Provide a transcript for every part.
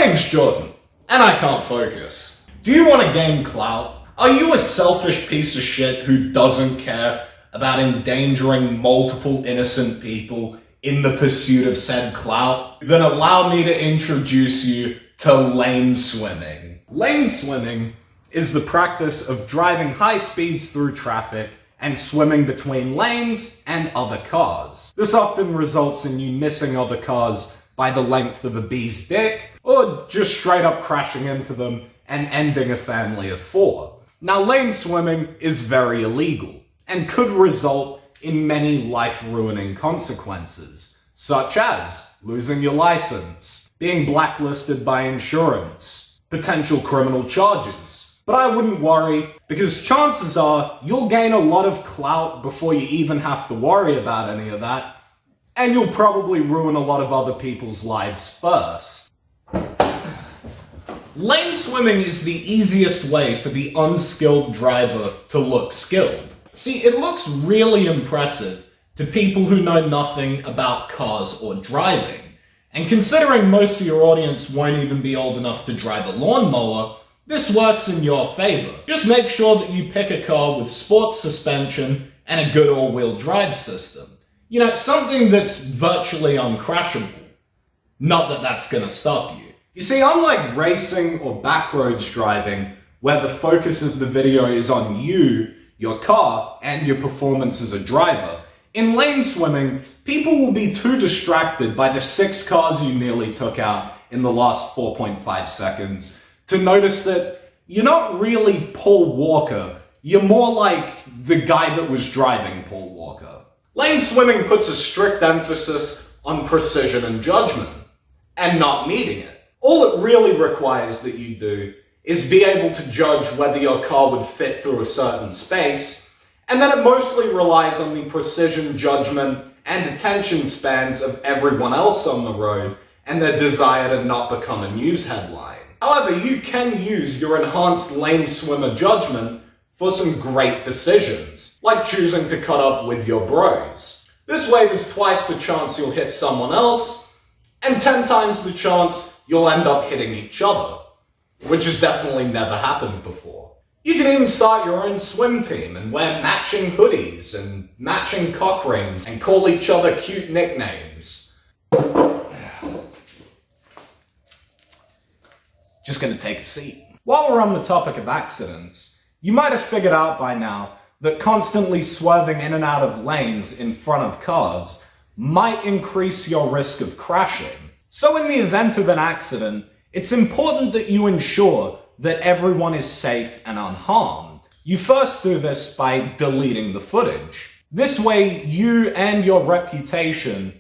name's Jordan, and I can't focus. Do you want to gain clout? Are you a selfish piece of shit who doesn't care about endangering multiple innocent people in the pursuit of said clout? Then allow me to introduce you to lane swimming. Lane swimming is the practice of driving high speeds through traffic and swimming between lanes and other cars. This often results in you missing other cars by the length of a bee's dick, or just straight up crashing into them and ending a family of 4. Now, lane swimming is very illegal and could result in many life-ruining consequences, such as losing your license, being blacklisted by insurance, potential criminal charges. But I wouldn't worry, because chances are you'll gain a lot of clout before you even have to worry about any of that, and you'll probably ruin a lot of other people's lives first. Lane swimming is the easiest way for the unskilled driver to look skilled. See, it looks really impressive to people who know nothing about cars or driving. And considering most of your audience won't even be old enough to drive a lawnmower, this works in your favor. Just make sure that you pick a car with sports suspension and a good all-wheel drive system. You know, something that's virtually uncrashable. Not that that's gonna stop you. You see, unlike racing or backroads driving, where the focus of the video is on you, your car, and your performance as a driver, in lane swimming, people will be too distracted by the 6 cars you nearly took out in the last 4.5 seconds to notice that you're not really Paul Walker, you're more like the guy that was driving Paul Walker. Lane swimming puts a strict emphasis on precision and judgment, and not meeting it. All it really requires that you do is be able to judge whether your car would fit through a certain space, and then it mostly relies on the precision, judgment, and attention spans of everyone else on the road and their desire to not become a news headline. However, you can use your enhanced lane swimmer judgment for some great decisions, like choosing to cut up with your bros. This way there's twice the chance you'll hit someone else, and 10 times the chance you'll end up hitting each other, which has definitely never happened before. You can even start your own swim team and wear matching hoodies and matching cock rings and call each other cute nicknames. Just gonna take a seat. While we're on the topic of accidents, you might have figured out by now that constantly swerving in and out of lanes in front of cars might increase your risk of crashing. So in the event of an accident, it's important that you ensure that everyone is safe and unharmed. You first do this by deleting the footage. This way, you and your reputation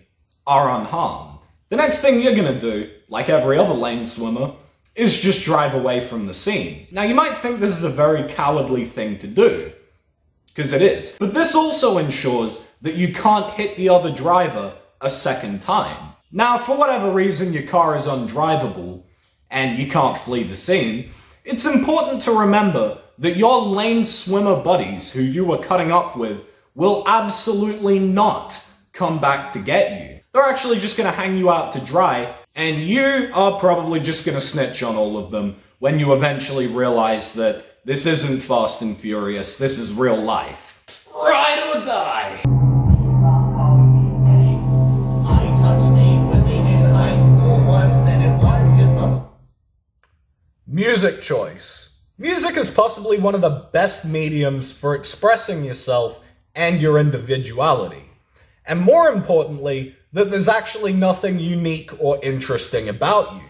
are unharmed. The next thing you're gonna do, like every other lane swimmer, is just drive away from the scene. Now, you might think this is a very cowardly thing to do, because it is. But this also ensures that you can't hit the other driver a second time. Now, for whatever reason your car is undrivable and you can't flee the scene, it's important to remember that your lane swimmer buddies who you were cutting up with will absolutely not come back to get you. They're actually just going to hang you out to dry, and you are probably just going to snitch on all of them when you eventually realize that this isn't Fast and Furious, this is real life. Ride or die! Music choice. Music is possibly one of the best mediums for expressing yourself and your individuality. And more importantly, that there's actually nothing unique or interesting about you.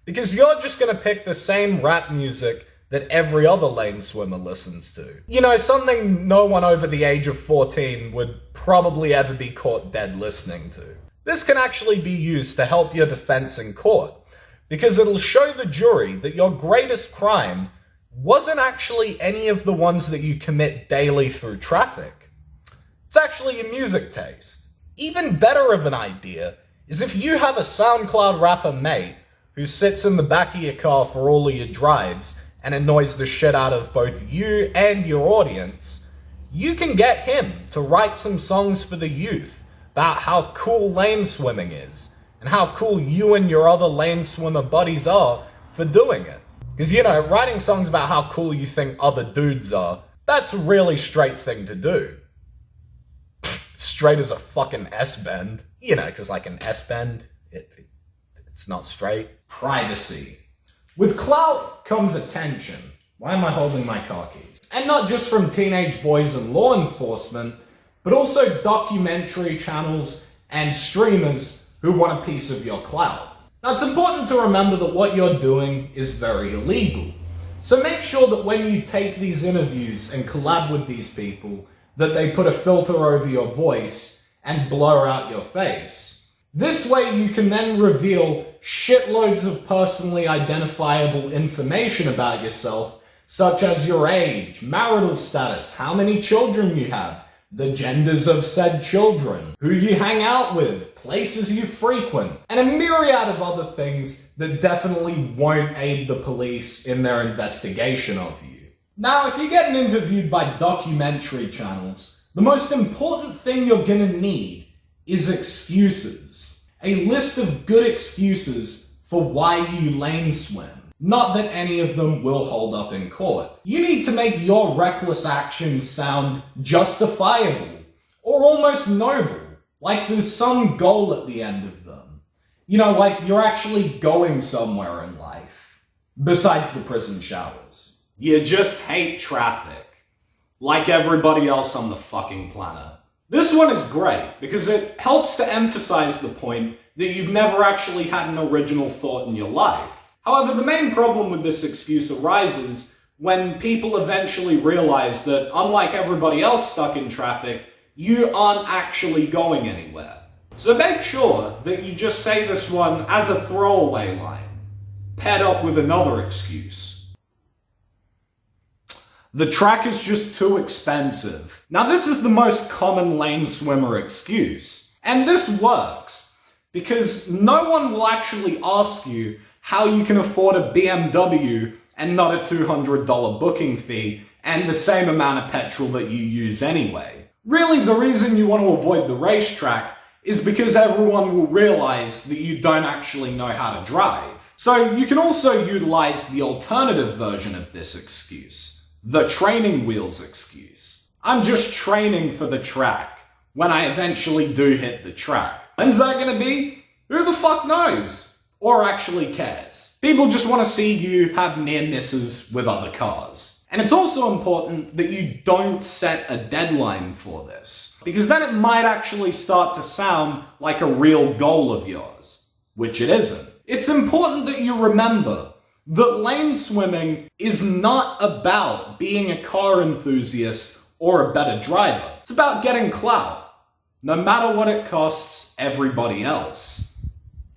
Because you're just going to pick the same rap music that every other lane swimmer listens to. You know, something no one over the age of 14 would probably ever be caught dead listening to. This can actually be used to help your defense in court, because it'll show the jury that your greatest crime wasn't actually any of the ones that you commit daily through traffic. It's actually your music taste. Even better of an idea is if you have a SoundCloud rapper mate who sits in the back of your car for all of your drives and annoys the shit out of both you and your audience, you can get him to write some songs for the youth about how cool lane swimming is, and and how cool you and your other lane swimmer buddies are for doing it. Because, you know, writing songs about how cool you think other dudes are, that's a really straight thing to do. Straight as a fucking S-bend. You know, because like an S-bend, it's not straight. Privacy. With clout comes attention. Why am I holding my car keys? And not just from teenage boys and law enforcement, but also documentary channels and streamers who want a piece of your clout. Now, it's important to remember that what you're doing is very illegal. So make sure that when you take these interviews and collab with these people, that they put a filter over your voice and blur out your face. This way you can then reveal shitloads of personally identifiable information about yourself, such as your age, marital status, how many children you have, the genders of said children, who you hang out with, places you frequent, and a myriad of other things that definitely won't aid the police in their investigation of you. Now, if you're getting interviewed by documentary channels, the most important thing you're gonna need is excuses. A list of good excuses for why you lane swim. Not that any of them will hold up in court. You need to make your reckless actions sound justifiable, or almost noble, like there's some goal at the end of them. You know, like you're actually going somewhere in life, besides the prison showers. You just hate traffic, like everybody else on the fucking planet. This one is great, because it helps to emphasize the point that you've never actually had an original thought in your life. However, the main problem with this excuse arises when people eventually realize that, unlike everybody else stuck in traffic, you aren't actually going anywhere. So make sure that you just say this one as a throwaway line, paired up with another excuse. The track is just too expensive. Now, this is the most common lane swimmer excuse. And this works, because no one will actually ask you how you can afford a BMW and not a $200 booking fee and the same amount of petrol that you use anyway. Really, the reason you want to avoid the racetrack is because everyone will realize that you don't actually know how to drive. So you can also utilize the alternative version of this excuse. The training wheels excuse. I'm just training for the track when I eventually do hit the track. When's that gonna be? Who the fuck knows? Or actually cares. People just want to see you have near misses with other cars. And it's also important that you don't set a deadline for this, because then it might actually start to sound like a real goal of yours, which it isn't. It's important that you remember that lane swimming is not about being a car enthusiast or a better driver. It's about getting clout, no matter what it costs everybody else.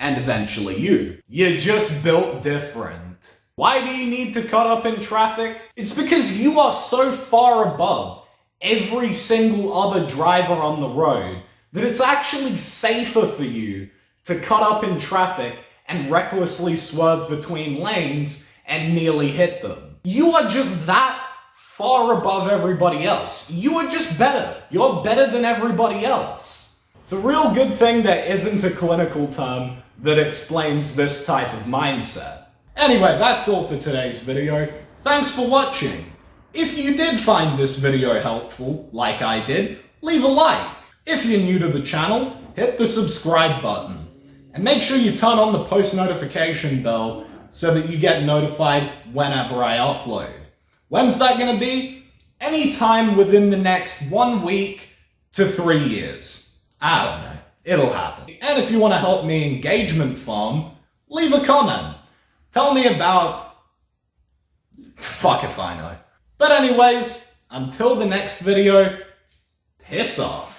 And eventually you. You're just built different. Why do you need to cut up in traffic? It's because you are so far above every single other driver on the road that it's actually safer for you to cut up in traffic and recklessly swerve between lanes and nearly hit them. You are just that far above everybody else. You are just better. You're better than everybody else. It's a real good thing there isn't a clinical term that explains this type of mindset. Anyway, that's all for today's video. Thanks for watching. If you did find this video helpful, like I did, leave a like. If you're new to the channel, hit the subscribe button. And make sure you turn on the post notification bell so that you get notified whenever I upload. When's that gonna be? Anytime within the next 1 week to 3 years. I don't know. It'll happen. And if you want to help me engagement farm, leave a comment. Tell me about... fuck if I know. But anyways, until the next video, piss off.